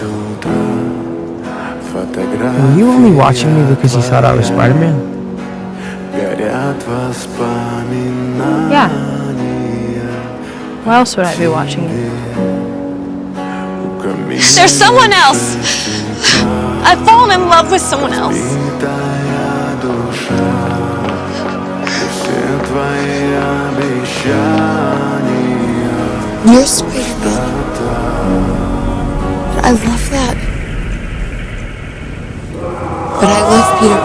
Were you only watching me because you thought I was Spider-Man? Yeah. Why else would I be watching you? There's someone else. I've fallen in love with someone else. You're Spider-Man. I love that. But I love Peter